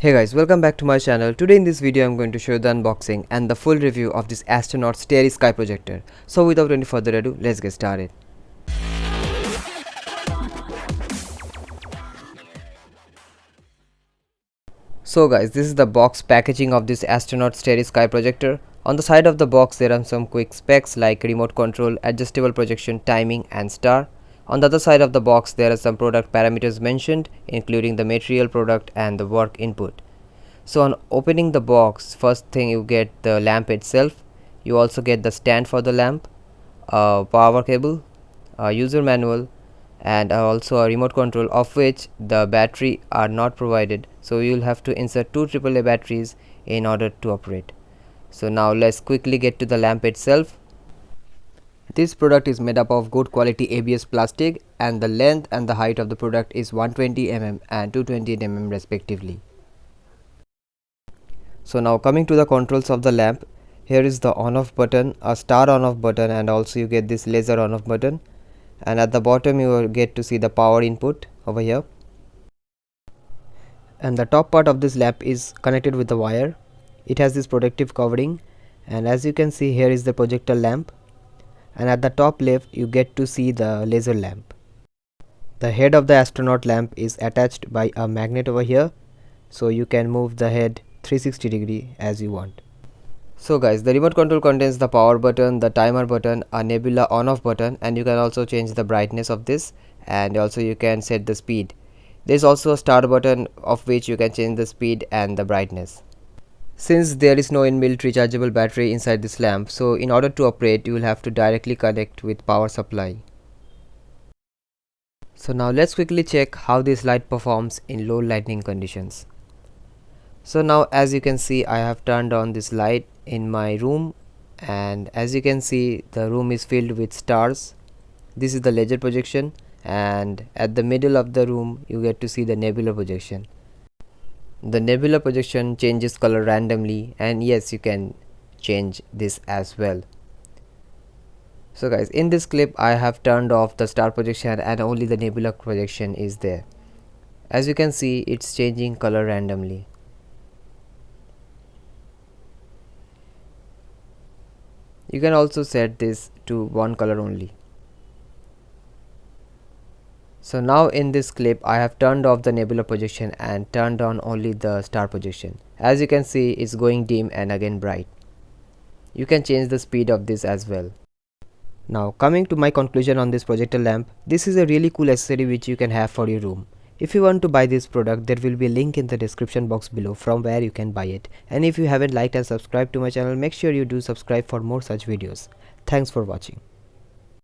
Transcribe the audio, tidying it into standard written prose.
Hey guys, welcome back to my channel. Today in this video I'm going to show you the unboxing and the full review of this Astronaut Starry sky projector. So without any further ado, let's get started. So guys, this is the box packaging of this Astronaut Starry sky projector. On the side of the box there are some quick specs like remote control, adjustable projection, timing and star. On the other side of the box there are some product parameters mentioned, including the material, product and the work input. So on opening the box, first thing you get the lamp itself. You also get the stand for the lamp, a power cable, a user manual and also a remote control, of which the battery are not provided, so you will have to insert two AAA batteries in order to operate. So now let's quickly get to the lamp itself. This product is made up of good quality ABS plastic and the length and the height of the product is 120 mm and 220 mm respectively. So now coming to the controls of the lamp, here is the on off button, a star on off button and also you get this laser on off button, and at the bottom you will get to see the power input over here, and the top part of this lamp is connected with the wire. It has this protective covering, and as you can see here is the projector lamp, and at the top left you get to see the laser lamp. The head of the astronaut lamp is attached by a magnet over here, so you can move the head 360 as you want. So guys, the remote control contains the power button, the timer button, a nebula on off button, and you can also change the brightness of this, and also you can set the speed. There is also a start button of which you can change the speed and the brightness. Since there is no inbuilt rechargeable battery inside this lamp, so in order to operate you will have to directly connect with power supply. So now let's quickly check how this light performs in low lighting conditions. So now as you can see, I have turned on this light in my room, and as you can see the room is filled with stars. This is the laser projection, and at the middle of the room you get to see the nebula projection. The nebula projection changes color randomly, and yes, you can change this as well. So guys, in this clip I have turned off the star projection and only the nebula projection is there. As you can see, it's changing color randomly. You can also set this to one color only. So now in this clip I have turned off the nebula projection and turned on only the star projection. As you can see, it's going dim and again bright. You can change the speed of this as well. Now coming to my conclusion on this projector lamp, this is a really cool accessory which you can have for your room. If you want to buy this product, there will be a link in the description box below from where you can buy it. And if you haven't liked and subscribed to my channel, make sure you do subscribe for more such videos. Thanks for watching.